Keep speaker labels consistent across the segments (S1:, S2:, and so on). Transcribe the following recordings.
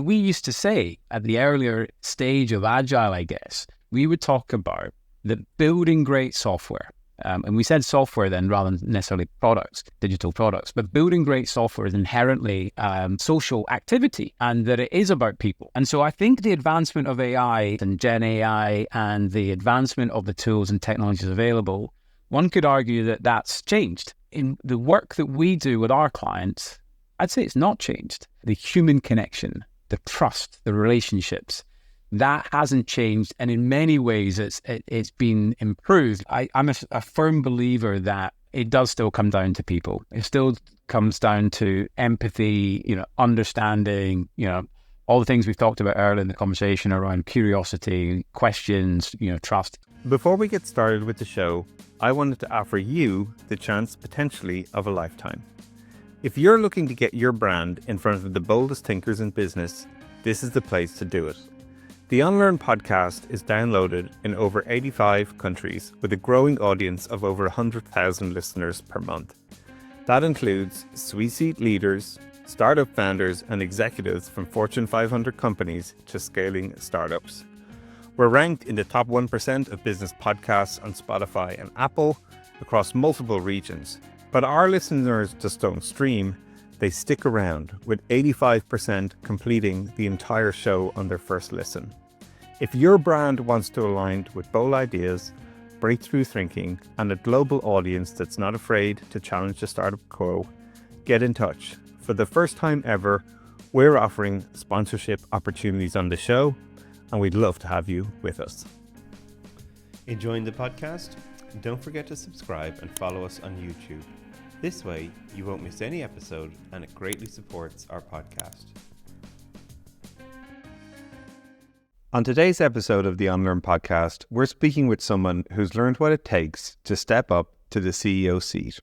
S1: We used to say at the earlier stage of agile, I guess, we would talk about the building great software. And we said software then rather than necessarily products, digital products, but building great software is inherently social activity and that it is about people. And so I think the advancement of AI and Gen AI and the advancement of the tools and technologies available, one could argue that that's changed. In the work that we do with our clients, I'd say it's not changed. The human connection, the trust, the relationships, that hasn't changed, and in many ways it's been improved. I'm a firm believer that it does still come down to people. It still comes down to empathy, understanding, all the things we've talked about earlier in the conversation around curiosity, questions, trust.
S2: Before we get started with the show, I wanted to offer you the chance potentially of a lifetime. If you're looking to get your brand in front of the boldest thinkers in business, this is the place to do it. The Unlearn podcast is downloaded in over 85 countries with a growing audience of over 100,000 listeners per month. That includes C-suite leaders, startup founders and executives from Fortune 500 companies to scaling startups. We're ranked in the top 1% of business podcasts on Spotify and Apple across multiple regions. But our listeners just don't stream, they stick around, with 85% completing the entire show on their first listen. If your brand wants to align with bold ideas, breakthrough thinking, and a global audience that's not afraid to challenge the startup quo, get in touch. For the first time ever, we're offering sponsorship opportunities on the show, and we'd love to have you with us.
S3: Enjoying the podcast? Don't forget to subscribe and follow us on YouTube. This way, you won't miss any episode, and it greatly supports our podcast.
S2: On today's episode of the Unlearn podcast, we're speaking with someone who's learned what it takes to step up to the CEO seat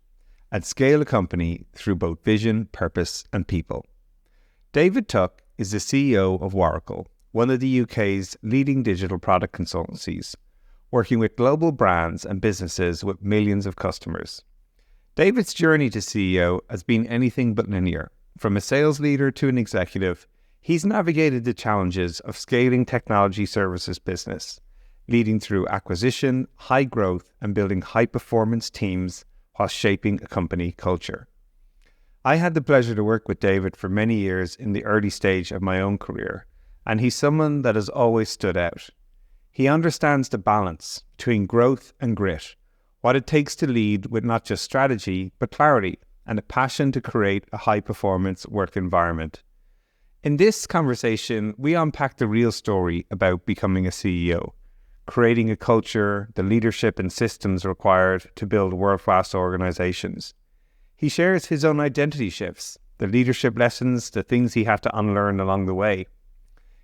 S2: and scale a company through both vision, purpose, and people. David Tuck is the CEO of Waracle, one of the UK's leading digital product consultancies, working with global brands and businesses with millions of customers. David's journey to CEO has been anything but linear. From a sales leader to an executive, he's navigated the challenges of scaling technology services business, leading through acquisition, high growth, and building high-performance teams while shaping a company culture. I had the pleasure to work with David for many years in the early stage of my own career, and he's someone that has always stood out. He understands the balance between growth and grit, what it takes to lead with not just strategy, but clarity and a passion to create a high-performance work environment. In this conversation, we unpack the real story about becoming a CEO, creating a culture, the leadership and systems required to build world-class organizations. He shares his own identity shifts, the leadership lessons, the things he had to unlearn along the way.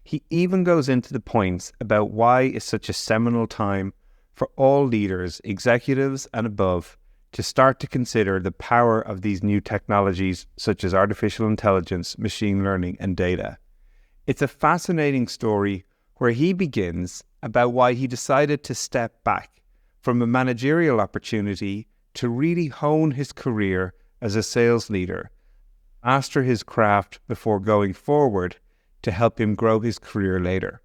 S2: He even goes into the points about why it's such a seminal time for all leaders, executives and above, to start to consider the power of these new technologies such as artificial intelligence, machine learning, and data. It's a fascinating story where he begins about why he decided to step back from a managerial opportunity to really hone his career as a sales leader, master his craft before going forward to help him grow his career later.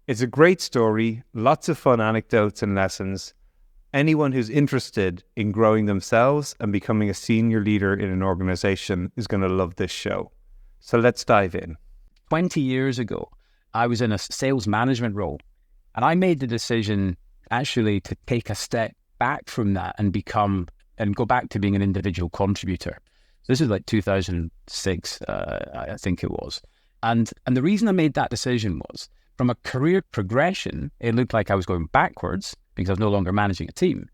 S2: It's a great story, lots of fun anecdotes and lessons. Anyone who's interested in growing themselves and becoming a senior leader in an organization is going to love this show. So let's dive in.
S1: 20 years ago, I was in a sales management role, and I made the decision actually to take a step back from that and go back to being an individual contributor. So this is like 2006, I think it was. And the reason I made that decision was, from a career progression, it looked like I was going backwards because I was no longer managing a team.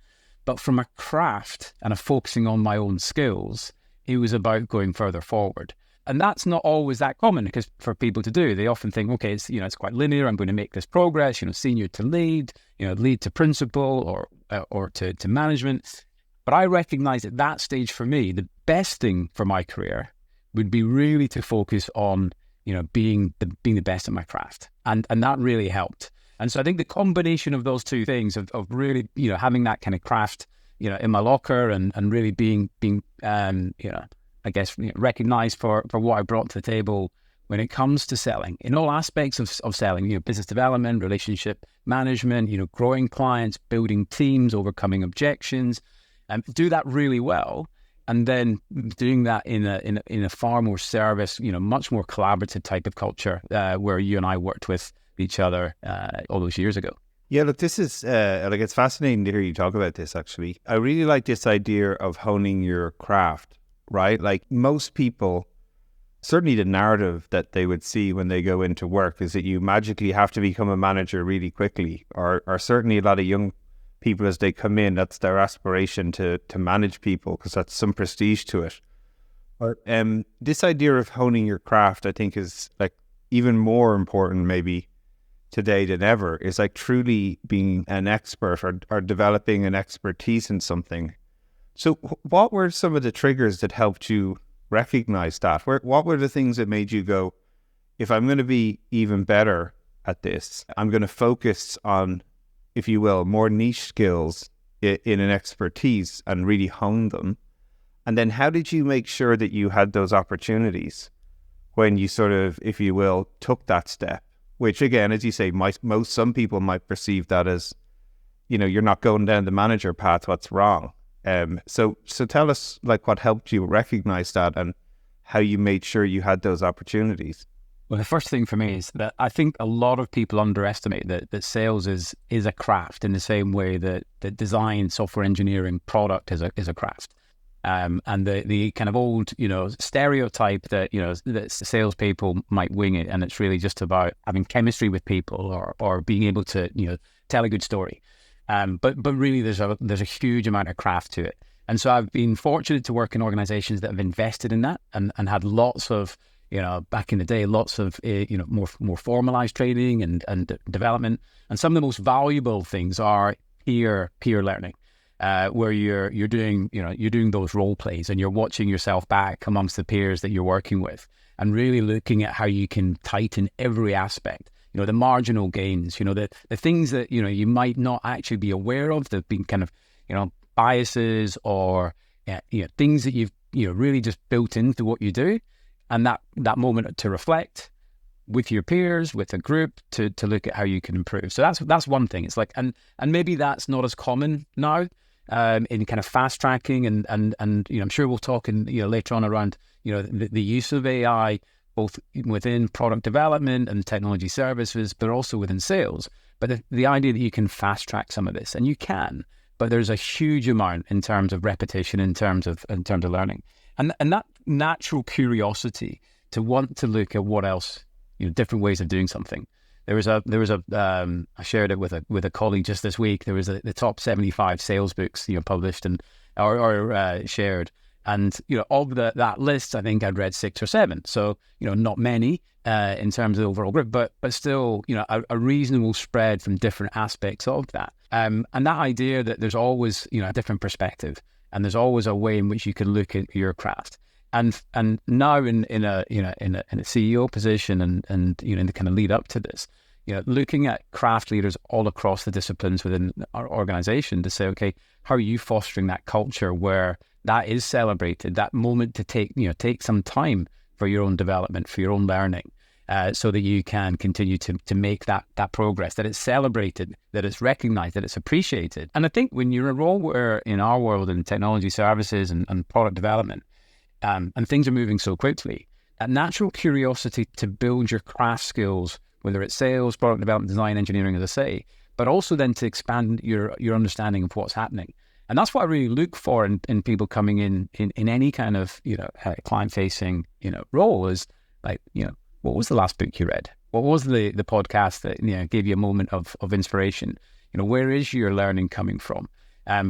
S1: But from a craft and a focusing on my own skills, it was about going further forward. And that's not always that common because for people to do. They often think, okay, it's quite linear. I'm going to make this progress, senior to lead, lead to principal or to management. But I recognize at that stage for me, the best thing for my career would be really to focus on, being the best at my craft. And that really helped. And so I think the combination of those two things of really, having that kind of craft, in my locker and really being I guess, recognized for what I brought to the table when it comes to selling, in all aspects of selling, business development, relationship management, growing clients, building teams, overcoming objections, do that really well. And then doing that in a far more service, much more collaborative type of culture where you and I worked with each other all those years ago.
S2: Yeah, look, this is it's fascinating to hear you talk about this, actually. I really like this idea of honing your craft, right? Like most people, certainly the narrative that they would see when they go into work is that you magically have to become a manager really quickly, or certainly a lot of young people as they come in, that's their aspiration to manage people because that's some prestige to it. But this idea of honing your craft, I think, is like even more important maybe today than ever, is like truly being an expert or developing an expertise in something. So what were some of the triggers that helped you recognize that? What were the things that made you go, if I'm going to be even better at this, I'm going to focus on, if you will, more niche skills in an expertise and really hone them? And then how did you make sure that you had those opportunities when you sort of, if you will, took that step? Which again, as you say, some people might perceive that as, you're not going down the manager path, what's wrong? So tell us like what helped you recognize that and how you made sure you had those opportunities.
S1: Well, the first thing for me is that I think a lot of people underestimate that sales is a craft in the same way that design, software engineering, product is a craft. And the kind of old, stereotype that, that salespeople might wing it, and it's really just about having chemistry with people or being able to, tell a good story. But really there's a huge amount of craft to it. And so I've been fortunate to work in organizations that have invested in that and had lots of, back in the day, lots of, more formalized training and development. And some of the most valuable things are peer learning. Where you're doing those role plays and you're watching yourself back amongst the peers that you're working with and really looking at how you can tighten every aspect, the marginal gains, the things that, you might not actually be aware of that have been kind of, biases or, things that you've, really just built into what you do. And that moment to reflect with your peers, with a group, to look at how you can improve. So that's one thing. It's like, and maybe that's not as common now. In kind of fast tracking and I'm sure we'll talk in later on around the use of AI both within product development and technology services, but also within sales. But the idea that you can fast track some of this, and you can, but there's a huge amount in terms of repetition, in terms of learning, and that natural curiosity to want to look at what else, different ways of doing something. There was I shared it with a colleague just this week. There was the top 75 sales books, published or shared. And, of that list, I think I'd read 6 or 7. So, not many in terms of the overall group, but still, a reasonable spread from different aspects of that. And that idea that there's always, a different perspective and there's always a way in which you can look at your craft. And now in a CEO position and in the kind of lead up to this, looking at craft leaders all across the disciplines within our organization to say, okay, how are you fostering that culture where that is celebrated, that moment to take some time for your own development, for your own learning, so that you can continue to make that progress, that it's celebrated, that it's recognized, that it's appreciated. And I think when you're in a role where in our world in technology services and product development, and things are moving so quickly, that natural curiosity to build your craft skills, whether it's sales, product development, design, engineering, as I say, but also then to expand your understanding of what's happening. And that's what I really look for in people coming in any kind of, client-facing, role is like, what was the last book you read? What was the podcast that, gave you a moment of inspiration? Where is your learning coming from?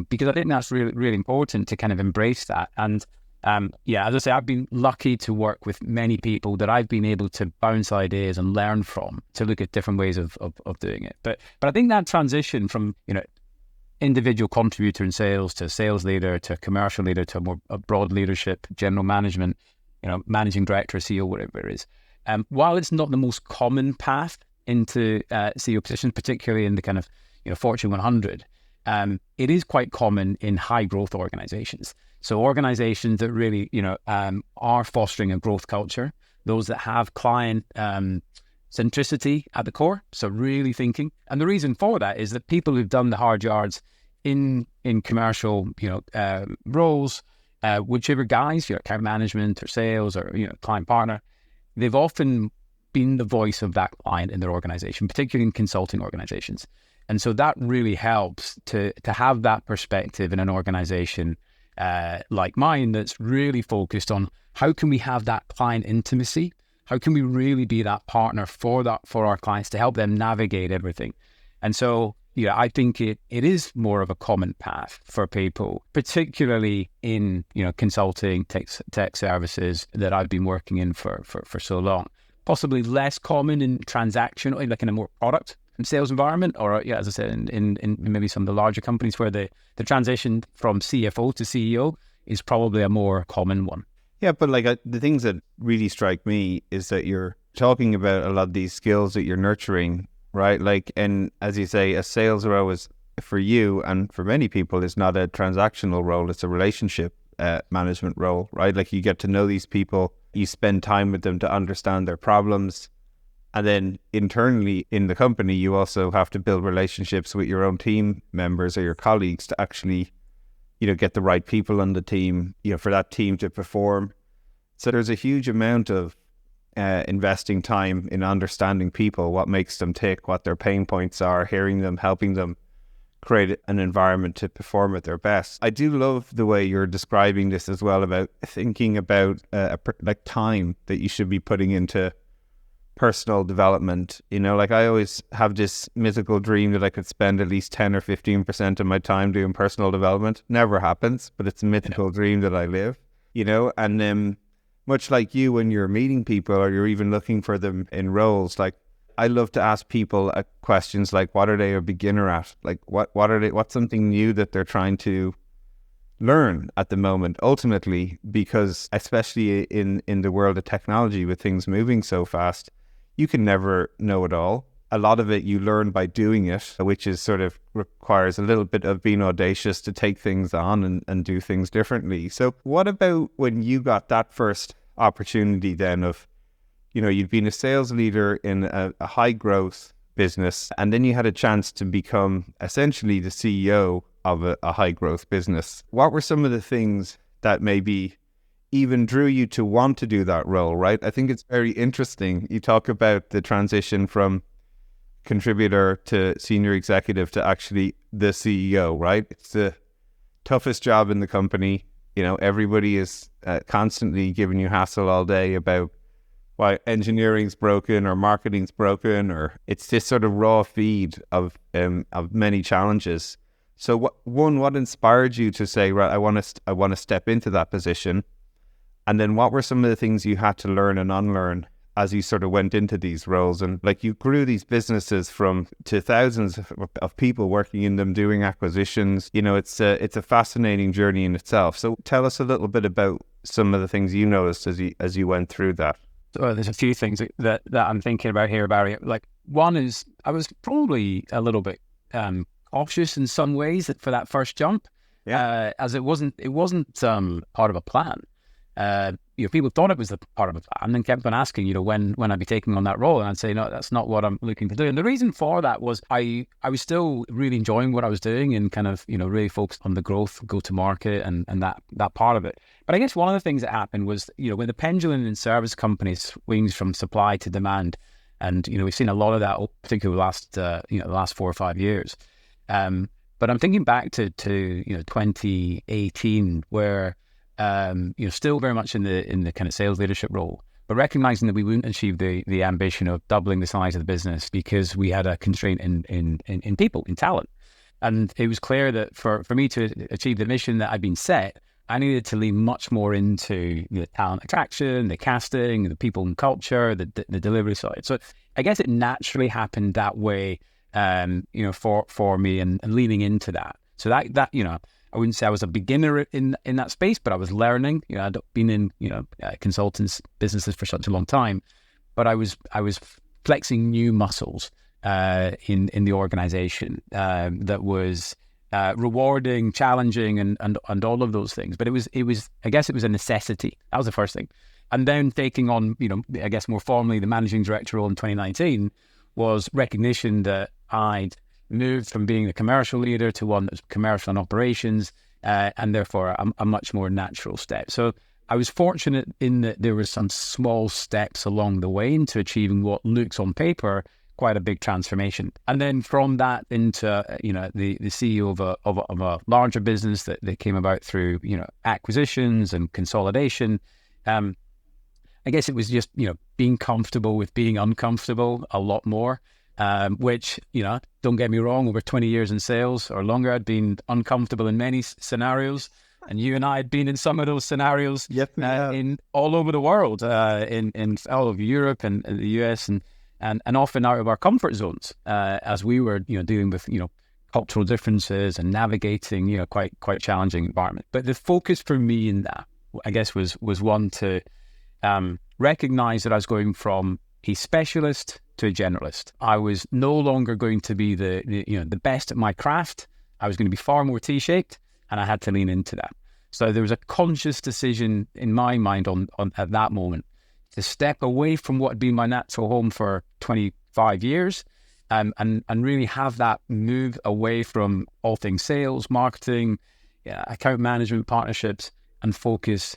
S1: Because I think that's really, really important to kind of embrace that. And as I say, I've been lucky to work with many people that I've been able to bounce ideas and learn from to look at different ways of doing it. But I think that transition from, individual contributor in sales to sales leader to commercial leader to a broad leadership, general management, managing director, CEO, whatever it is. While it's not the most common path into CEO positions, particularly in the kind of, Fortune 100, it is quite common in high growth organizations. So organizations that really, are fostering a growth culture, those that have client centricity at the core. So really thinking. And the reason for that is that people who've done the hard yards in commercial, roles, whichever guys, account management or sales or, client partner, they've often been the voice of that client in their organization, particularly in consulting organizations. And so that really helps to have that perspective in an organization like mine that's really focused on how can we have that client intimacy? How can we really be that partner for our clients to help them navigate everything? And so, I think it is more of a common path for people, particularly in, consulting, tech services that I've been working in for so long. Possibly less common in transactional, like in a more product and sales environment, or as I said, in maybe some of the larger companies where the transition from CFO to CEO is probably a more common one.
S2: Yeah, but the things that really strike me is that you're talking about a lot of these skills that you're nurturing, right? And as you say, a sales role is for you and for many people is not a transactional role; it's a relationship management role, right? You get to know these people, you spend time with them to understand their problems. And then internally in the company, you also have to build relationships with your own team members or your colleagues to actually, get the right people on the team, for that team to perform. So there's a huge amount of investing time in understanding people, what makes them tick, what their pain points are, hearing them, helping them create an environment to perform at their best. I do love the way you're describing this as well, about thinking about time that you should be putting into personal development. I always have this mythical dream that I could spend at least 10 or 15% of my time doing personal development. Never happens, but it's a mythical dream that I live, and much like you, when you're meeting people or you're even looking for them in roles, I love to ask people questions like, what are they a beginner at? What's something new that they're trying to learn at the moment, ultimately, because especially in the world of technology, with things moving so fast, you can never know it all. A lot of it you learn by doing it, which is sort of requires a little bit of being audacious to take things on and do things differently. So what about when you got that first opportunity then of, you'd been a sales leader in a high growth business, and then you had a chance to become essentially the CEO of a high growth business. What were some of the things that maybe even drew you to want to do that role, right? I think it's very interesting. You talk about the transition from contributor to senior executive to actually the CEO, right? It's the toughest job in the company. Everybody is constantly giving you hassle all day about why engineering's broken or marketing's broken, or it's this sort of raw feed of many challenges. So what inspired you to say, right, I want to step into that position? And then what were some of the things you had to learn and unlearn as you sort of went into these roles? And you grew these businesses to thousands of people working in them, doing acquisitions. It's a fascinating journey in itself. So tell us a little bit about some of the things you noticed as you went through that.
S1: So there's a few things that I'm thinking about here, Barry. One is I was probably a little bit cautious in some ways for that first jump, as it wasn't part of a plan. People thought it was the part of a plan and kept on asking, when I'd be taking on that role, and I'd say, no, that's not what I'm looking to do. And the reason for that was I was still really enjoying what I was doing and kind of, really focused on the growth, go to market and that part of it. But I guess one of the things that happened was, when the pendulum in service companies swings from supply to demand, and, we've seen a lot of that, particularly the last 4 or 5 years. But I'm thinking back to 2018, where still very much in the kind of sales leadership role, but recognizing that we wouldn't achieve the ambition of doubling the size of the business because we had a constraint in people, in talent. And it was clear that for me to achieve the mission that I'd been set, I needed to lean much more into the talent attraction, the casting, the people and culture, the delivery side. So I guess it naturally happened that way, for me and leaning into that. So that I wouldn't say I was a beginner in that space, but I was learning. I'd been in consultants businesses for such a long time, but I was flexing new muscles in the organization that was rewarding, challenging, and all of those things. But it was I guess it was a necessity. That was the first thing. And then taking on, I guess more formally, the managing director role in 2019 was recognition that I'd moved from being a commercial leader to one that's commercial and operations, and therefore a much more natural step. So I was fortunate in that there were some small steps along the way into achieving what looks on paper quite a big transformation. And then from that into, the CEO of a larger business that came about through, acquisitions and consolidation. I guess it was just, being comfortable with being uncomfortable a lot more, which, don't get me wrong, over 20 years in sales or longer, I'd been uncomfortable in many scenarios. And you and I had been in some of those scenarios in all over the world, in all of Europe and the US, and often out of our comfort zones, as we were, dealing with, cultural differences and navigating, quite challenging environment. But the focus for me in that, I guess, was one to recognize that I was going from a specialist to a generalist. I was no longer going to be the best at my craft. I was going to be far more T-shaped, and I had to lean into that. So there was a conscious decision in my mind on at that moment to step away from what had been my natural home for 25 years, and really have that move away from all things sales, marketing, account management, partnerships, and focus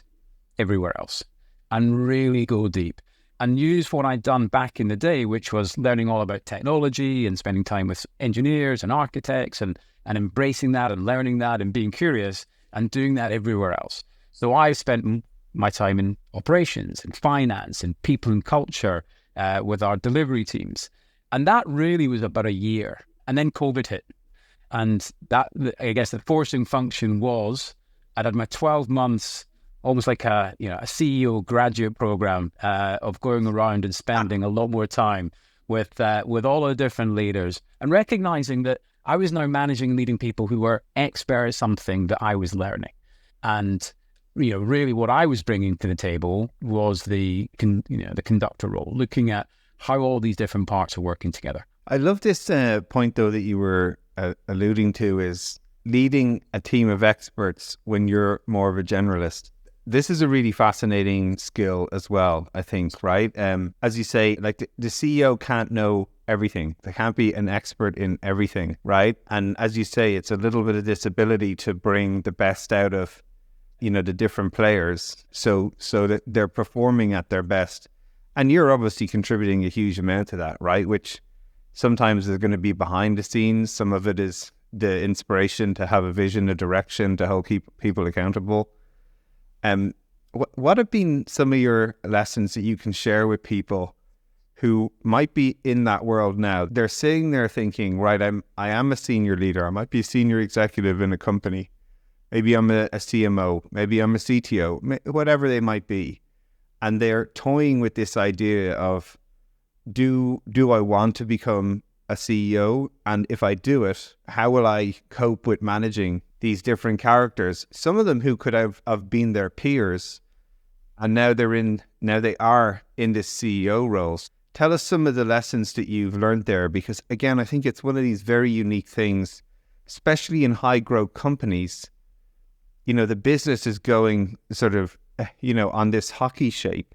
S1: everywhere else, and really go deep and use what I'd done back in the day, which was learning all about technology and spending time with engineers and architects and embracing that and learning that and being curious and doing that everywhere else. So I spent my time in operations and finance and people and culture with our delivery teams. And that really was about a year. And then COVID hit. And that, I guess, the forcing function was I'd had my 12 months, almost like a CEO graduate program of going around and spending a lot more time with all the different leaders and recognizing that I was now managing and leading people who were expert at something that I was learning. And, really what I was bringing to the table was the conductor role, looking at how all these different parts are working together.
S2: I love this point, though, that you were alluding to, is leading a team of experts when you're more of a generalist. This is a really fascinating skill as well, I think, right? As you say, like the CEO can't know everything. They can't be an expert in everything, right? And as you say, it's a little bit of this ability to bring the best out of, the different players so that they're performing at their best. And you're obviously contributing a huge amount to that, right? Which sometimes is going to be behind the scenes. Some of it is the inspiration to have a vision, a direction to hold people accountable. What have been some of your lessons that you can share with people who might be in that world now? They're sitting there thinking, right, I am a senior leader. I might be a senior executive in a company. Maybe I'm a CMO. Maybe I'm a CTO, whatever they might be. And they're toying with this idea of, do I want to become a CEO? And if I do it, how will I cope with managing these different characters? Some of them who could have been their peers, and now they are in this CEO roles. Tell us some of the lessons that you've learned there, because again, I think it's one of these very unique things, especially in high growth companies. The business is going sort of, on this hockey shape,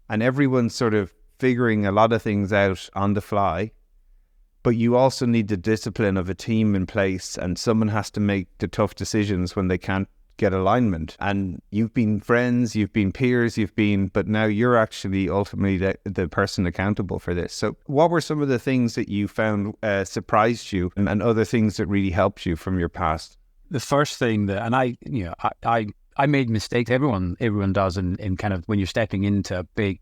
S2: and everyone's sort of figuring a lot of things out on the fly. But you also need the discipline of a team in place, and someone has to make the tough decisions when they can't get alignment. And you've been friends, you've been peers, but now you're actually ultimately the person accountable for this. So what were some of the things that you found surprised you and other things that really helped you from your past?
S1: The first thing that, and I made mistakes. Everyone does in kind of when you're stepping into a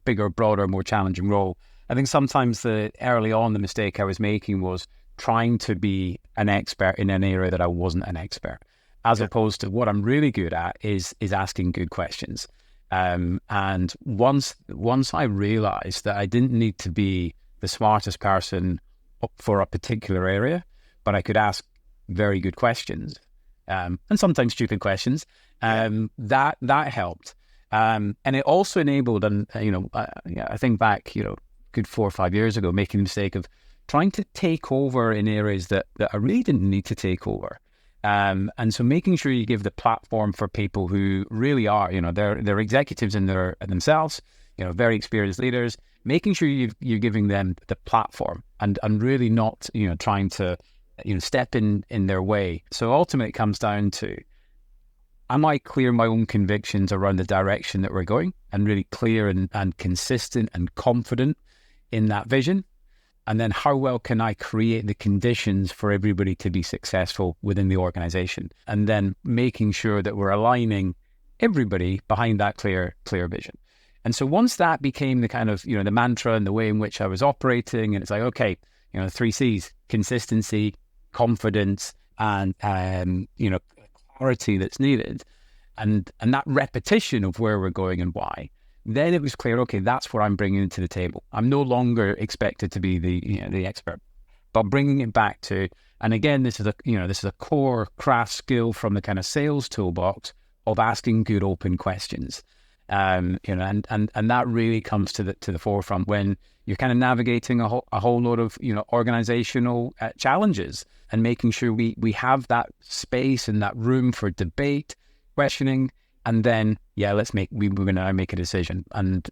S1: bigger, broader, more challenging role. I think sometimes early on the mistake I was making was trying to be an expert in an area that I wasn't an expert, as opposed to what I'm really good at is asking good questions. And once I realized that I didn't need to be the smartest person for a particular area, but I could ask very good questions, and sometimes stupid questions, that helped. And it also enabled, and I think back, good 4 or 5 years ago, making the mistake of trying to take over in areas that I really didn't need to take over. And so making sure you give the platform for people who really are, they're executives in themselves, very experienced leaders, making sure you're giving them the platform and really not, trying to, step in their way. So ultimately it comes down to, am I clear in my own convictions around the direction that we're going and really clear and consistent and confident in that vision? And then how well can I create the conditions for everybody to be successful within the organization? And then making sure that we're aligning everybody behind that clear vision. And so once that became the kind of, the mantra and the way in which I was operating, and it's like, okay, 3 C's, consistency, confidence, and, clarity that's needed. And that repetition of where we're going and why. Then it was clear, okay, that's what I'm bringing to the table. I'm no longer expected to be the expert, but bringing it back to, and again, this is a core craft skill from the kind of sales toolbox of asking good open questions. And that really comes to the forefront when you're kind of navigating a whole lot of, organizational challenges, and making sure we have that space and that room for debate, questioning, and then, we're going to make a decision and,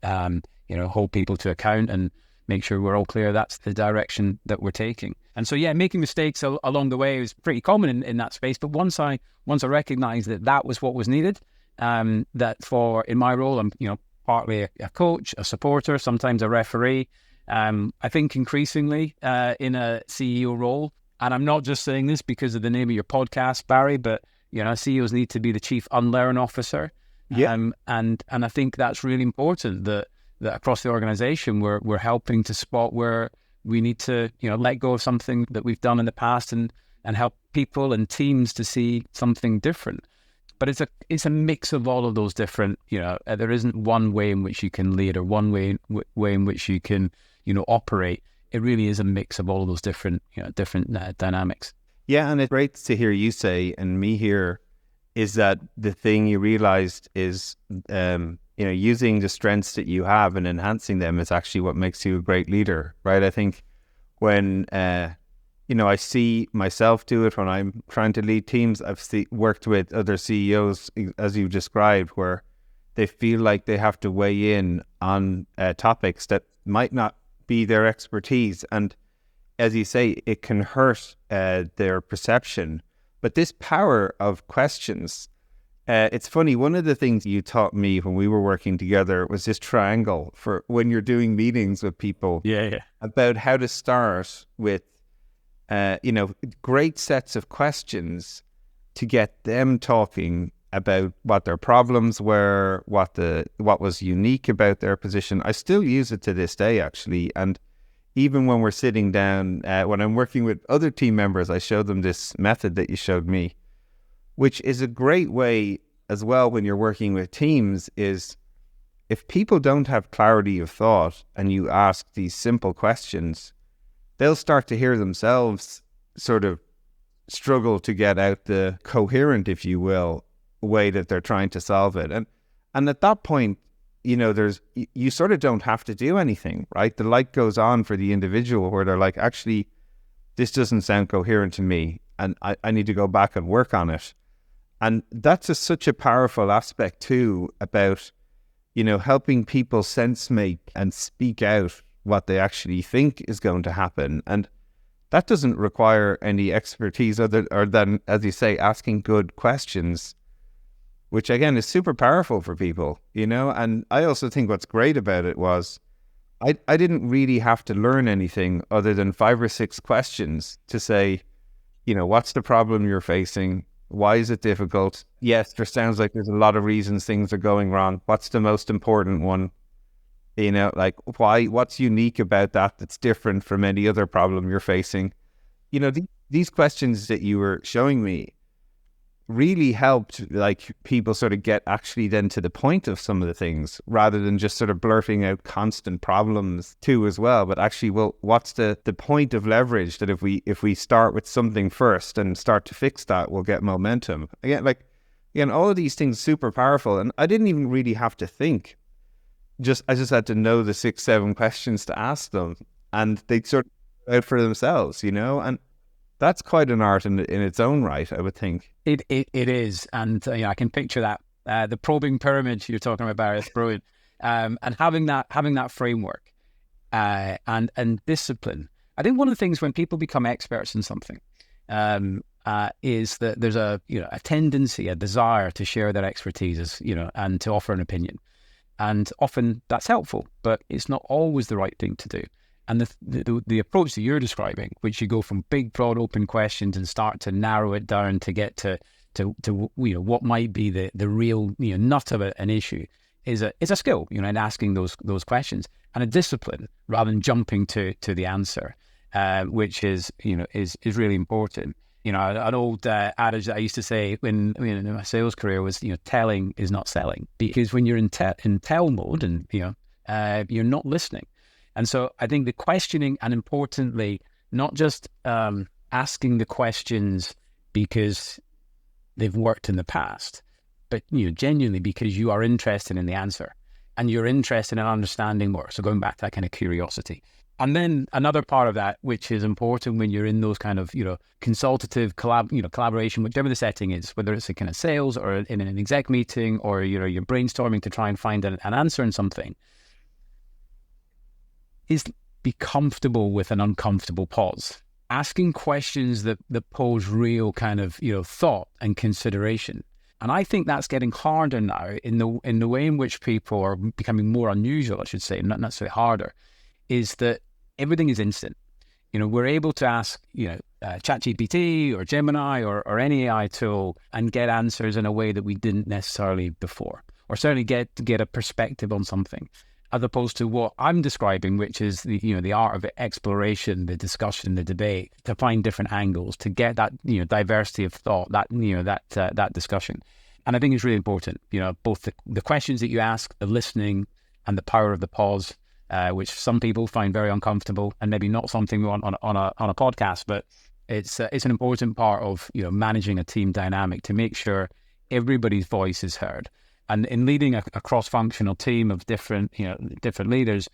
S1: hold people to account and make sure we're all clear that's the direction that we're taking. And so, making mistakes along the way is pretty common in that space. But once I recognized that was what was needed, that in my role, I'm, partly a coach, a supporter, sometimes a referee. I think increasingly in a CEO role, and I'm not just saying this because of the name of your podcast, Barry, but CEOs need to be the chief Unlearn officer.
S2: Yeah.
S1: And I think that's really important that across the organization, we're helping to spot where we need to, let go of something that we've done in the past and help people and teams to see something different. But it's a mix of all of those different, there isn't one way in which you can lead or one way in which you can, operate. It really is a mix of all of those different dynamics.
S2: Yeah, and it's great to hear you say, and me hear, is that the thing you realized is, using the strengths that you have and enhancing them is actually what makes you a great leader, right? I think when, I see myself do it when I'm trying to lead teams. I've worked with other CEOs, as you described, where they feel like they have to weigh in on topics that might not be their expertise. And as you say, it can hurt their perception. But this power of questions, it's funny, one of the things you taught me when we were working together was this triangle for when you're doing meetings with people.
S1: Yeah.
S2: About how to start with, great sets of questions to get them talking about what their problems were, what was unique about their position. I still use it to this day, actually. And even when we're sitting down, when I'm working with other team members, I show them this method that you showed me, which is a great way as well when you're working with teams, is if people don't have clarity of thought and you ask these simple questions, they'll start to hear themselves sort of struggle to get out the coherent, if you will, way that they're trying to solve it. And at that point, you sort of don't have to do anything, right? The light goes on for the individual where they're like, actually, this doesn't sound coherent to me, and I need to go back and work on it. And that's such a powerful aspect too about, helping people sense make and speak out what they actually think is going to happen. And that doesn't require any expertise other than, as you say, asking good questions, which again is super powerful for people, And I also think what's great about it was I didn't really have to learn anything other than 5 or 6 questions to say, what's the problem you're facing? Why is it difficult? Yes, there sounds like there's a lot of reasons things are going wrong. What's the most important one? Why, what's unique about that that's different from any other problem you're facing? These questions that you were showing me really helped people sort of get actually then to the point of some of the things, rather than just sort of blurting out constant problems too as well. But actually, well, what's the point of leverage that if we start with something first and start to fix that, we'll get momentum. Again, all of these things super powerful. And I didn't even really have to think. I just had to know the 6-7 questions to ask them, and they'd sort of out for themselves, And That's quite an art in its own right, I would think.
S1: It is, and I can picture that the probing pyramid you're talking about is brilliant, and having that framework and discipline. I think one of the things when people become experts in something is that there's a tendency, a desire to share their expertise, and to offer an opinion, and often that's helpful, but it's not always the right thing to do. And the approach that you're describing, which you go from big, broad, open questions and start to narrow it down to get to what might be the real nut of an issue, is a skill, in asking those questions, and a discipline rather than jumping to the answer, which is really important. An old adage that I used to say in my sales career was, telling is not selling, because when you're in tell mode and you're not listening. And so I think the questioning, and importantly, not just asking the questions because they've worked in the past, but genuinely because you are interested in the answer and you're interested in understanding more. So going back to that kind of curiosity. And then another part of that, which is important when you're in those kind of consultative collaboration, whichever the setting is, whether it's a kind of sales or in an exec meeting, or you're brainstorming to try and find an answer in something, is be comfortable with an uncomfortable pause. Asking questions that pose real kind of thought and consideration. And I think that's getting harder now in the way in which people are becoming more unusual, I should say, not necessarily harder, is that everything is instant. We're able to ask ChatGPT or Gemini or any AI tool and get answers in a way that we didn't necessarily before, or certainly get a perspective on something, as opposed to what I'm describing, which is the art of exploration, the discussion, the debate, to find different angles, to get that diversity of thought, that discussion. And I think it's really important, both the questions that you ask, the listening, and the power of the pause, which some people find very uncomfortable and maybe not something we want on a podcast, but it's an important part of managing a team dynamic to make sure everybody's voice is heard. And in leading a cross-functional team of different leaders,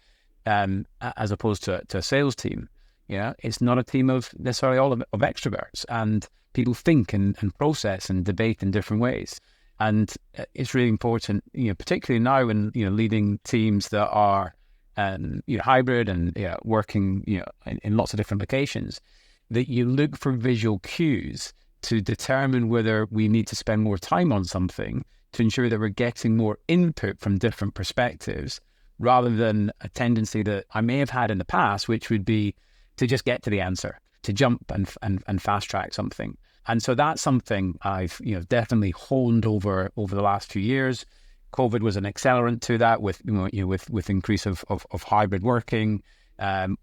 S1: as opposed to a sales team, it's not a team of necessarily all of extroverts, and people think and process and debate in different ways. And it's really important, particularly now when leading teams that are hybrid and working in lots of different locations, that you look for visual cues to determine whether we need to spend more time on something, to ensure that we're getting more input from different perspectives, rather than a tendency that I may have had in the past, which would be to just get to the answer, to jump and fast track something. And so that's something I've definitely honed over the last few years. COVID was an accelerant to that, with increase of hybrid working,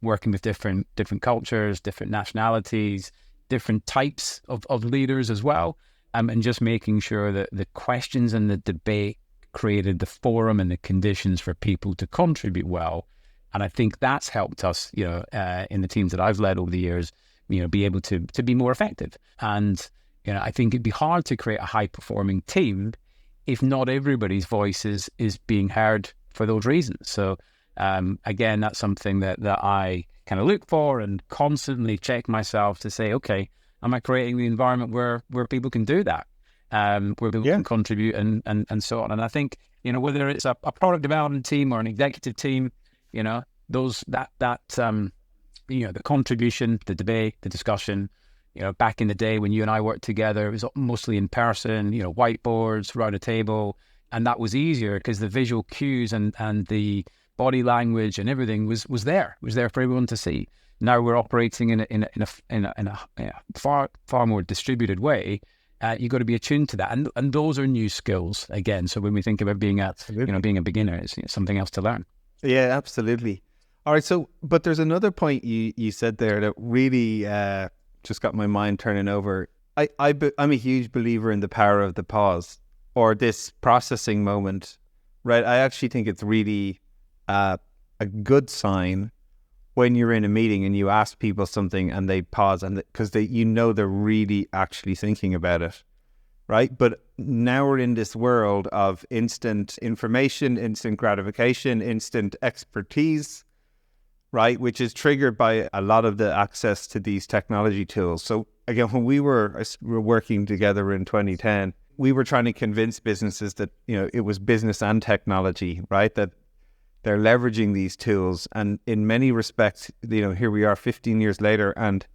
S1: working with different cultures, different nationalities, different types of leaders as well. And just making sure that the questions and the debate created the forum and the conditions for people to contribute well. And I think that's helped us, in the teams that I've led over the years, be able to be more effective. And, I think it'd be hard to create a high-performing team if not everybody's voice is being heard for those reasons. So, again, that's something that I kind of look for and constantly check myself to say, okay, am I creating the environment where people can do that, where people can contribute and so on? And I think, whether it's a product development team or an executive team, the contribution, the debate, the discussion, back in the day when you and I worked together, it was mostly in person, whiteboards, around a table, and that was easier because the visual cues and the body language and everything was there. It was there for everyone to see. Now we're operating in a far more distributed way. You've got to be attuned to that, and those are new skills again. So when we think about being a beginner, it's something else to learn.
S2: Yeah, absolutely. All right. So, but there's another point you said there that really just got my mind turning over. I'm a huge believer in the power of the pause, or this processing moment. Right. I actually think it's really a good sign when you're in a meeting and you ask people something and they pause, and because they're really actually thinking about it, right? But now we're in this world of instant information, instant gratification, instant expertise, right? Which is triggered by a lot of the access to these technology tools. So again, when we were working together in 2010, we were trying to convince businesses that, it was business and technology, right? That they're leveraging these tools. And in many respects, here we are 15 years later, and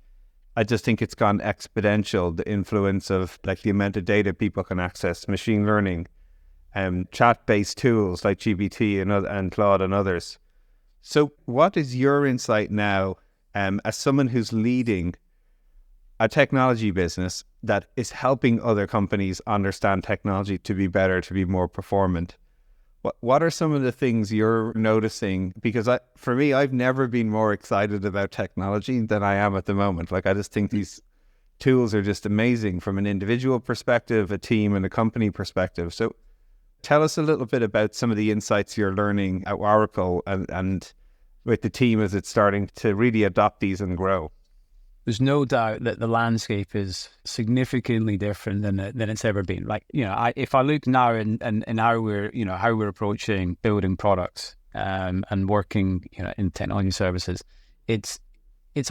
S2: I just think it's gone exponential, the influence of like the amount of data people can access, machine learning, chat-based tools like GPT and Claude and others. So what is your insight now as someone who's leading a technology business that is helping other companies understand technology to be better, to be more performant? What are some of the things you're noticing? Because for me, I've never been more excited about technology than I am at the moment. Like, I just think these tools are just amazing from an individual perspective, a team and a company perspective. So tell us a little bit about some of the insights you're learning at Waracle and with the team as it's starting to really adopt these and grow.
S1: There's no doubt that the landscape is significantly different than it's ever been. Like, if I look now and how we're approaching building products and working, in technology services, it's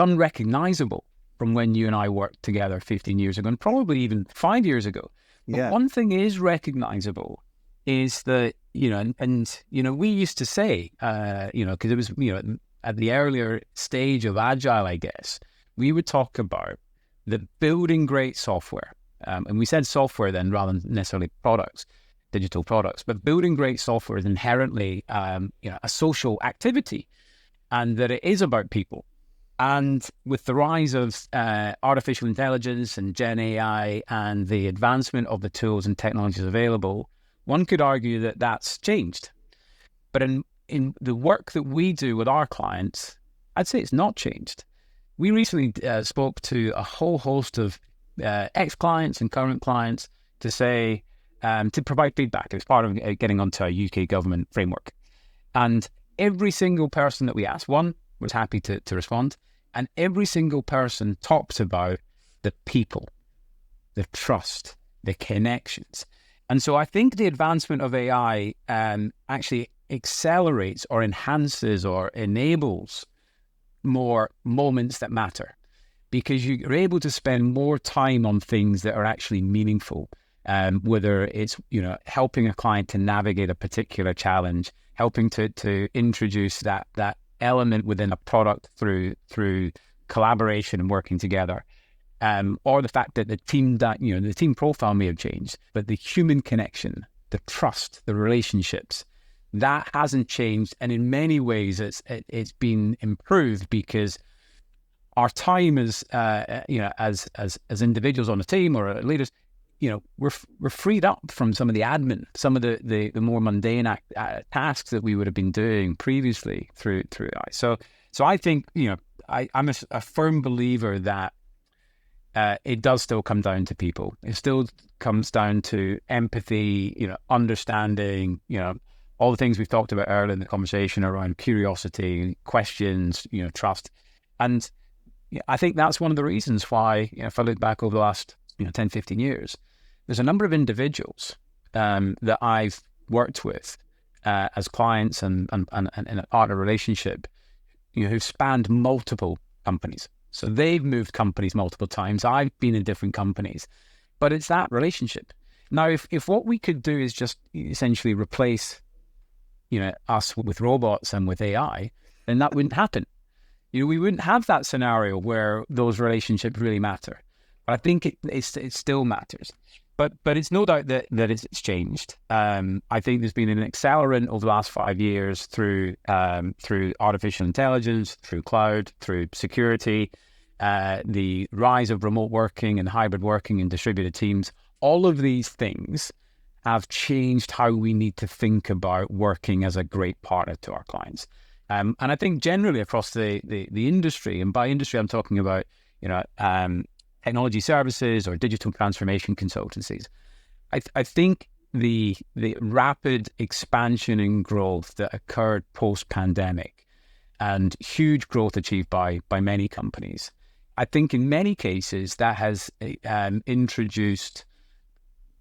S1: unrecognizable from when you and I worked together 15 years ago and probably even 5 years ago.
S2: Yeah.
S1: But one thing is recognizable is that, we used to say, because it was, at the earlier stage of agile, I guess, we would talk about the building great software. And we said software then rather than necessarily products, digital products, but building great software is inherently, a social activity, and that it is about people. And with the rise of artificial intelligence and Gen AI and the advancement of the tools and technologies available, one could argue that that's changed. But in the work that we do with our clients, I'd say it's not changed. We recently spoke to a whole host of ex-clients and current clients to say, to provide feedback. It was part of getting onto a UK government framework. And every single person that we asked, one was happy to respond, and every single person talked about the people, the trust, the connections. And so I think the advancement of AI actually accelerates or enhances or enables more moments that matter, because you're able to spend more time on things that are actually meaningful, whether it's helping a client to navigate a particular challenge, helping to introduce that element within a product through collaboration and working together, or the fact that the team profile may have changed, but the human connection, the trust, the relationships, that hasn't changed, and in many ways it's been improved because our time as individuals on a team or leaders, we're freed up from some of the admin, some of the more mundane tasks that we would have been doing previously through AI. So I think I'm a firm believer that it does still come down to people. It still comes down to empathy, understanding, all the things we've talked about earlier in the conversation around curiosity, questions, trust. And I think that's one of the reasons why, if I look back over the last 10, 15 years, there's a number of individuals that I've worked with as clients and in a partner relationship, who've spanned multiple companies. So they've moved companies multiple times. I've been in different companies, but it's that relationship. Now, if what we could do is just essentially replace us with robots and with AI, then that wouldn't happen. We wouldn't have that scenario where those relationships really matter. But I think it still matters. But it's no doubt that it's changed. I think there's been an accelerant over the last 5 years through artificial intelligence, through cloud, through security, the rise of remote working and hybrid working and distributed teams. All of these things have changed how we need to think about working as a great partner to our clients. And I think generally across the industry, and by industry I'm talking about technology services or digital transformation consultancies, I think the rapid expansion and growth that occurred post-pandemic and huge growth achieved by many companies, I think in many cases that has introduced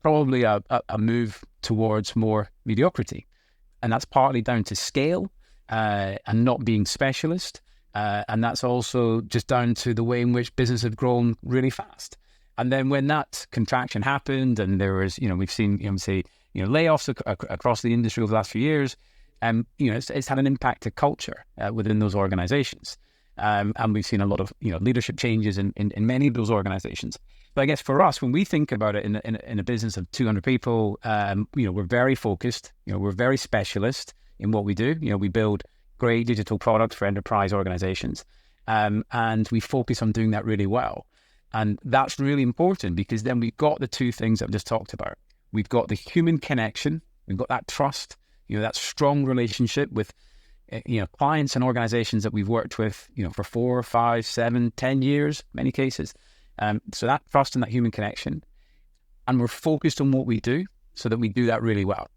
S1: probably a move towards more mediocrity. And that's partly down to scale and not being specialist, And that's also just down to the way in which business have grown really fast. And then when that contraction happened, and there was, we've seen, layoffs across the industry over the last few years, it's had an impact to culture within those organizations. And we've seen a lot of, leadership changes in many of those organizations. But I guess for us, when we think about it in a business of 200 people, we're very focused, we're very specialist in what we do. We build great digital products for enterprise organizations. And we focus on doing that really well. And that's really important, because then we've got the two things I've just talked about. We've got the human connection, we've got that trust, that strong relationship with, clients and organizations that we've worked with, for 4, 5, 7, 10 years, many cases. So that trust and that human connection. And we're focused on what we do so that we do that really well.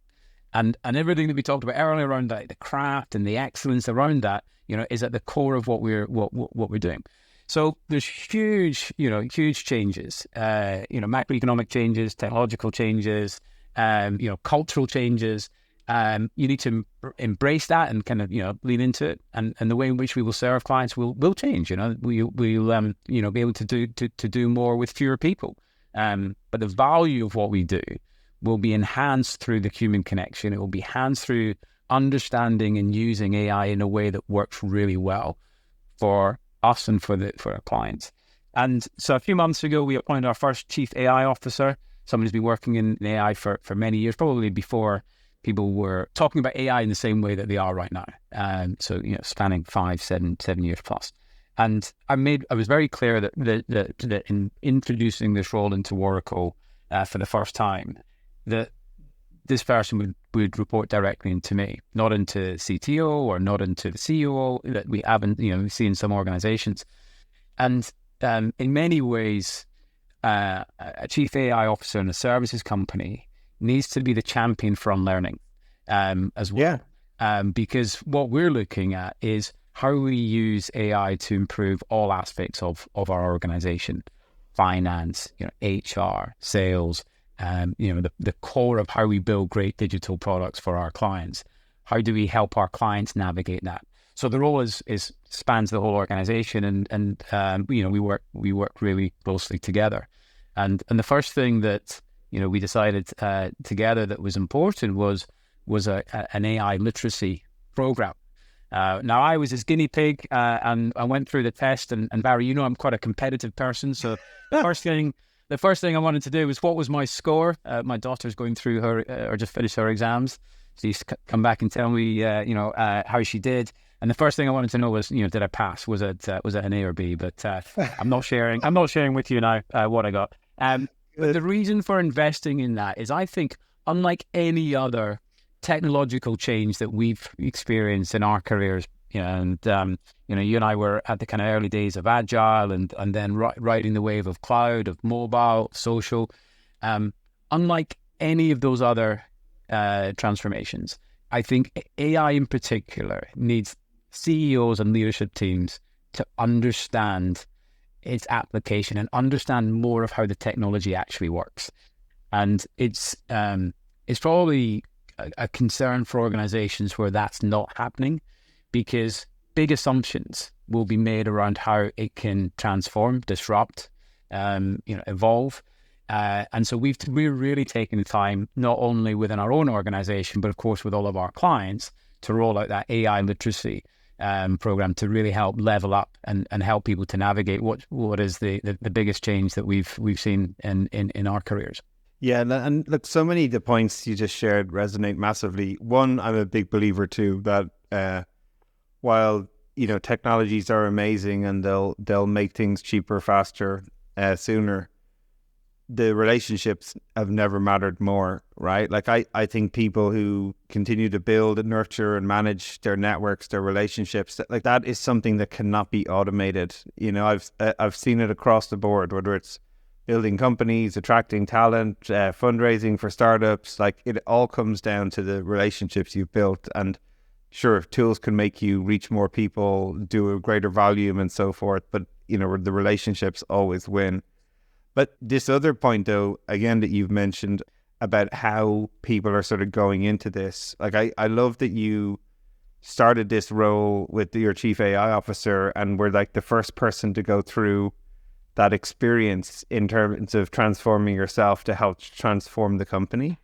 S1: And everything that we talked about earlier around that, the craft and the excellence around that, is at the core of what we're doing. So there's huge changes, macroeconomic changes, technological changes, cultural changes. You need to embrace that and kind of, lean into it. And the way in which we will serve clients will change. We'll be able to do more with fewer people. But the value of what we do will be enhanced through the human connection. It will be enhanced through understanding and using AI in a way that works really well for us and for our clients. And so a few months ago, we appointed our first chief AI officer, someone who's been working in AI for many years, probably before people were talking about AI in the same way that they are right now. So, spanning 5, 7 years plus. And I was very clear that in introducing this role into Waracle for the first time, that this person would report directly into me, not into CTO or not into the CEO that we haven't, seen in some organizations. And in many ways, a chief AI officer in a services company needs to be the champion for unlearning as well. Yeah. Because what we're looking at is how we use AI to improve all aspects of our organization, finance, HR, sales, the core of how we build great digital products for our clients. How do we help our clients navigate that? So the role spans the whole organization, and we work really closely together. And the first thing that we decided together that was important was an AI literacy program. Now I was his guinea pig, and I went through the test. And Barry, I'm quite a competitive person, so the first thing I wanted to do was, what was my score? My daughter's going through or just finished her exams. She's come back and tell me, how she did. And the first thing I wanted to know was, did I pass? Was it an A or B? But I'm not sharing with you now what I got. But the reason for investing in that is, I think, unlike any other technological change that we've experienced in our careers, and you and I were at the kind of early days of agile, and then riding the wave of cloud, of mobile, social. Unlike any of those other transformations, I think AI in particular needs CEOs and leadership teams to understand its application and understand more of how the technology actually works. And it's probably a concern for organizations where that's not happening, because big assumptions will be made around how it can transform, disrupt, evolve. And so we're really taking the time, not only within our own organization, but of course with all of our clients, to roll out that AI literacy program to really help level up and help people to navigate what is the biggest change that we've seen in our careers.
S2: Yeah, and look, so many of the points you just shared resonate massively. One, I'm a big believer too that while technologies are amazing and they'll make things cheaper, faster, sooner, the relationships have never mattered more, right? Like I think people who continue to build and nurture and manage their networks, their relationships, like that is something that cannot be automated. I've seen it across the board, whether it's building companies, attracting talent, fundraising for startups. Like, it all comes down to the relationships you've built. And sure, tools can make you reach more people, do a greater volume and so forth, but the relationships always win. But this other point, though, again, that you've mentioned about how people are sort of going into this, like I love that you started this role with your chief AI officer and were like the first person to go through that experience in terms of transforming yourself to help transform the company.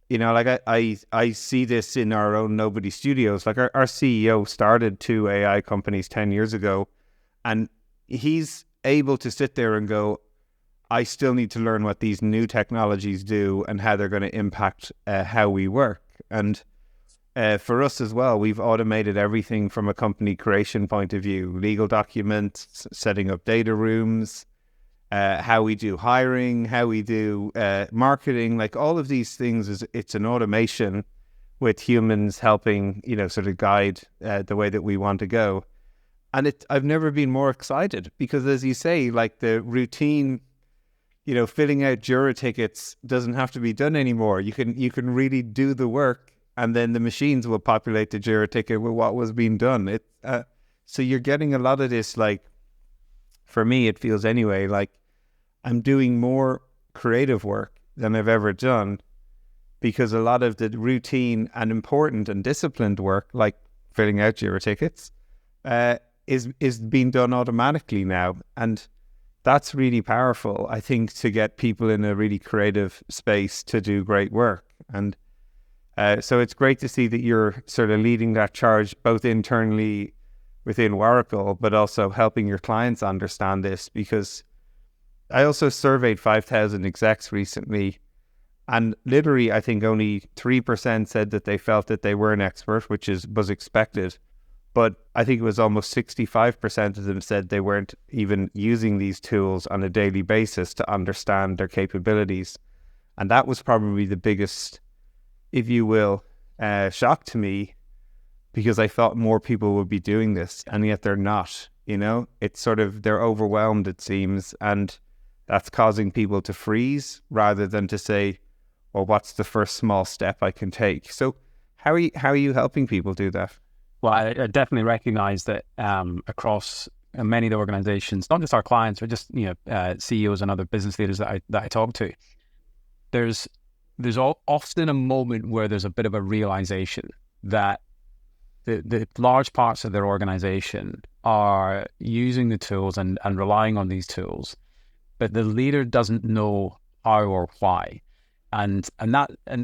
S2: You know, like I see this in our own Nobody Studios. Like our CEO started 2 AI companies 10 years ago, and he's able to sit there and go, I still need to learn what these new technologies do and how they're going to impact how we work. And for us as well, we've automated everything from a company creation point of view, legal documents, setting up data rooms, how we do hiring, how we do marketing, like all of these things it's an automation with humans helping, you know, sort of guide the way that we want to go. And I've never been more excited because, as you say, like the routine, you know, filling out Jira tickets doesn't have to be done anymore. You can really do the work, and then the machines will populate the Jira ticket with what was being done. So you're getting a lot of this, like, for me, it feels anyway, like I'm doing more creative work than I've ever done because a lot of the routine and important and disciplined work, like filling out Jira tickets, is being done automatically now. And that's really powerful, I think, to get people in a really creative space to do great work. And so it's great to see that you're sort of leading that charge both internally within Waracle, but also helping your clients understand this, because I also surveyed 5,000 execs recently, and literally I think only 3% said that they felt that they were an expert, which was expected. But I think it was almost 65% of them said they weren't even using these tools on a daily basis to understand their capabilities. And that was probably the biggest, if you will, shock to me, because I thought more people would be doing this, and yet they're not. You know, it's sort of, they're overwhelmed, it seems, and that's causing people to freeze rather than to say, well, what's the first small step I can take? So how are you helping people do that?
S1: Well, I definitely recognize that across many of the organizations, not just our clients, but just, you know, CEOs and other business leaders that I talk to, there's often a moment where there's a bit of a realization that the large parts of their organization are using the tools and relying on these tools, but the leader doesn't know how or why. And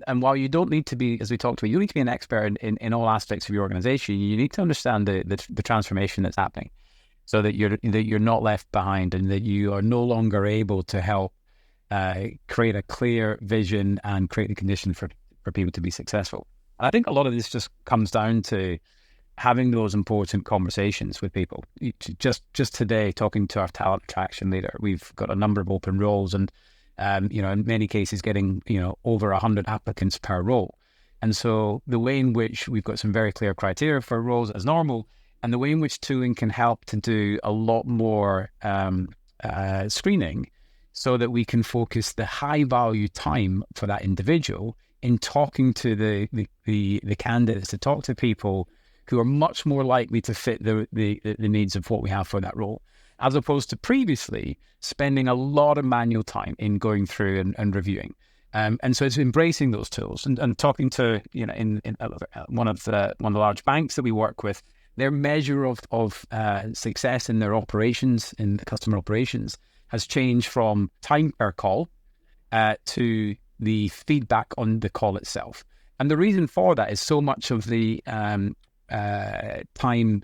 S1: while you don't need to be, as we talked about, you don't need to be an expert in all aspects of your organization. You need to understand the transformation that's happening, so that you're not left behind, and that you are no longer able to help create a clear vision and create the condition for people to be successful. And I think a lot of this just comes down to having those important conversations with people. Just today, talking to our talent attraction leader, we've got a number of open roles, and you know, in many cases getting, you know, over 100 applicants per role. And so the way in which we've got some very clear criteria for roles as normal, and the way in which tooling can help to do a lot more screening, so that we can focus the high value time for that individual in talking to the candidates, to talk to people who are much more likely to fit the needs of what we have for that role, as opposed to previously spending a lot of manual time in going through and reviewing. And so it's embracing those tools and talking to, you know, in one of the large banks that we work with, their measure of success in their operations, in the customer operations, has changed from time per call to the feedback on the call itself. And the reason for that is so much of the time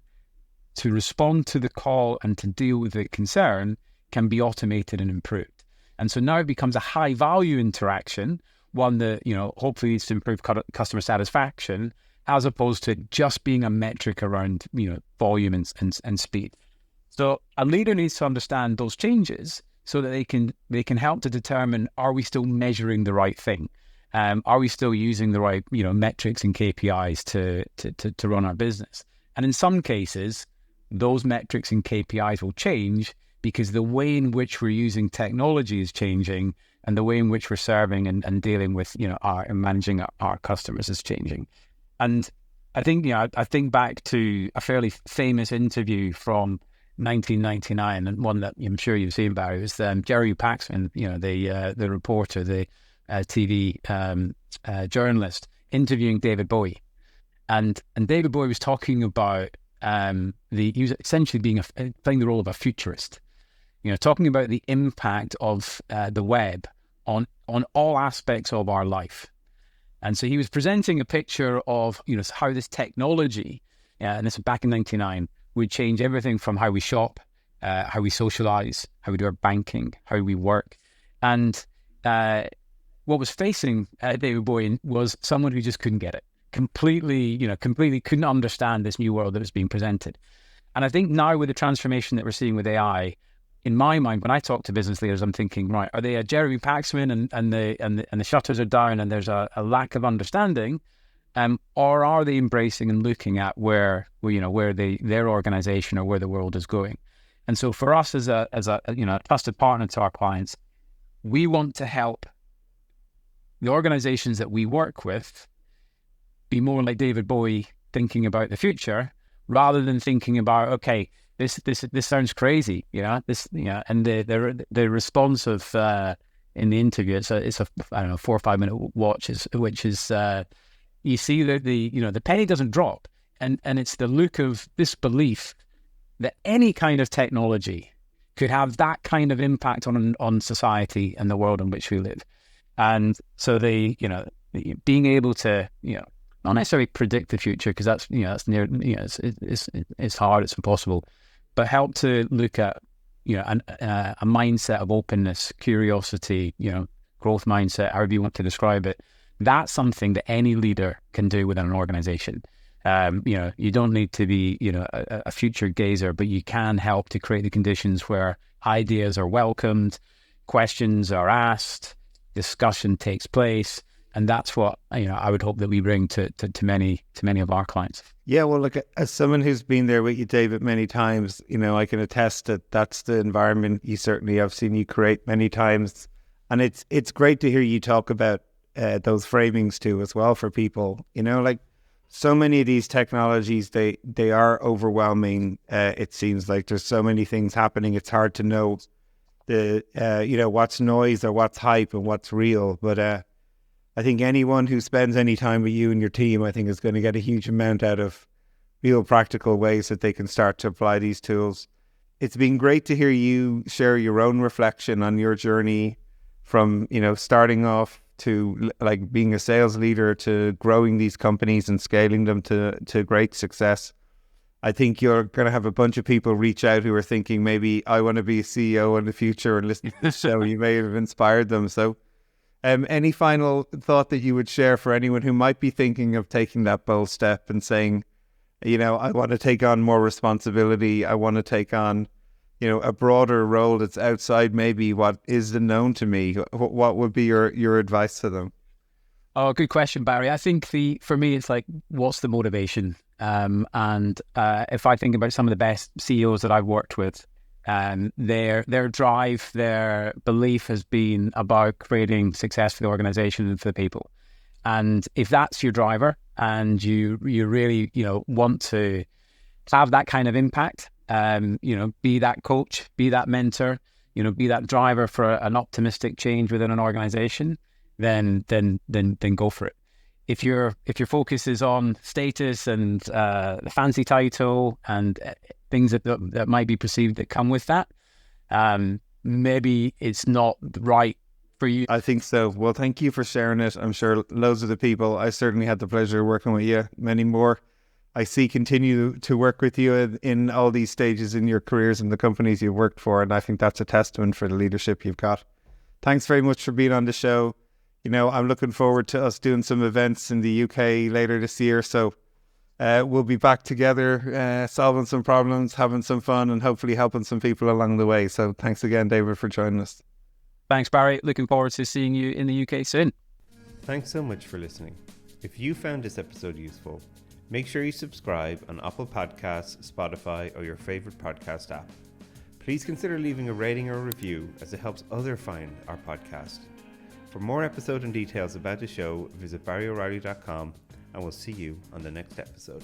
S1: to respond to the call and to deal with the concern can be automated and improved. And so now it becomes a high value interaction, one that, you know, hopefully needs to improve customer satisfaction, as opposed to just being a metric around, you know, volume and speed. So a leader needs to understand those changes so that they can help to determine, are we still measuring the right thing? Are we still using the right, you know, metrics and KPIs to run our business? And in some cases, those metrics and KPIs will change because the way in which we're using technology is changing, and the way in which we're serving and dealing with, you know, and managing our customers is changing. And I think, you know, I think back to a fairly famous interview from 1999, and one that I'm sure you've seen, Barry, was Jerry Paxman, you know, the reporter, the TV journalist, interviewing David Bowie. And David Bowie was talking about he was essentially playing the role of a futurist, talking about the impact of the web on all aspects of our life. And so he was presenting a picture of how this technology, and this was back in '99, would change everything from how we shop, how we socialize, how we do our banking, how we work. And what was facing David Bowie was someone who just couldn't get it. Completely couldn't understand this new world that was being presented. And I think now with the transformation that we're seeing with AI, in my mind, when I talk to business leaders, I'm thinking, right, are they a Jeremy Paxman and the shutters are down and there's a lack of understanding, or are they embracing and looking at where their organization or where the world is going? And so for us as a trusted partner to our clients, we want to help the organizations that we work with be more like David Bowie, thinking about the future rather than thinking about, okay, this sounds crazy, and the response of in the interview, it's a 4 or 5 minute watch, which is you see that the penny doesn't drop, and it's the look of disbelief that any kind of technology could have that kind of impact on society and the world in which we live. And so being able to not necessarily predict the future, because that's near, it's hard, it's impossible, but help to look at a mindset of openness, curiosity, growth mindset, however you want to describe it. That's something that any leader can do within an organization. You don't need to be a future gazer, but you can help to create the conditions where ideas are welcomed, questions are asked, discussion takes place. And that's what I would hope that we bring to many of our clients.
S2: Yeah, well, look, as someone who's been there with you, David, many times, I can attest that that's the environment you certainly have seen you create many times. And it's great to hear you talk about those framings too as well for people. Like so many of these technologies, they are overwhelming. It seems like there's so many things happening. It's hard to know what's noise or what's hype and what's real. But I think anyone who spends any time with you and your team, I think, is going to get a huge amount out of real practical ways that they can start to apply these tools. It's been great to hear you share your own reflection on your journey from, starting off to like being a sales leader to growing these companies and scaling them to great success. I think you're going to have a bunch of people reach out who are thinking, maybe I want to be a CEO in the future and listen to this show. You may have inspired them. So any final thought that you would share for anyone who might be thinking of taking that bold step and saying, I want to take on more responsibility. I want to take on, a broader role that's outside maybe what is known to me. What would be your advice to them?
S1: Oh, good question, Barry. I think for me, it's like, what's the motivation? And if I think about some of the best CEOs that I've worked with, their drive, their belief has been about creating success for the organization and for the people. And if that's your driver and you really, want to have that kind of impact, be that coach, be that mentor, be that driver for an optimistic change within an organization, then go for it. If your focus is on status and the fancy title and things that might be perceived that come with that, maybe it's not right for you.
S2: I think so. Well, thank you for sharing it. I'm sure loads of the people, I certainly had the pleasure of working with you, many more I see continue to work with you in all these stages in your careers and the companies you've worked for. And I think that's a testament for the leadership you've got. Thanks very much for being on the show. I'm looking forward to us doing some events in the UK later this year. So we'll be back together, solving some problems, having some fun, and hopefully helping some people along the way. So thanks again, David, for joining us.
S1: Thanks, Barry. Looking forward to seeing you in the UK soon.
S3: Thanks so much for listening. If you found this episode useful, make sure you subscribe on Apple Podcasts, Spotify, or your favorite podcast app. Please consider leaving a rating or a review, as it helps others find our podcast. For more episode and details about the show, visit barryoreilly.com, and we'll see you on the next episode.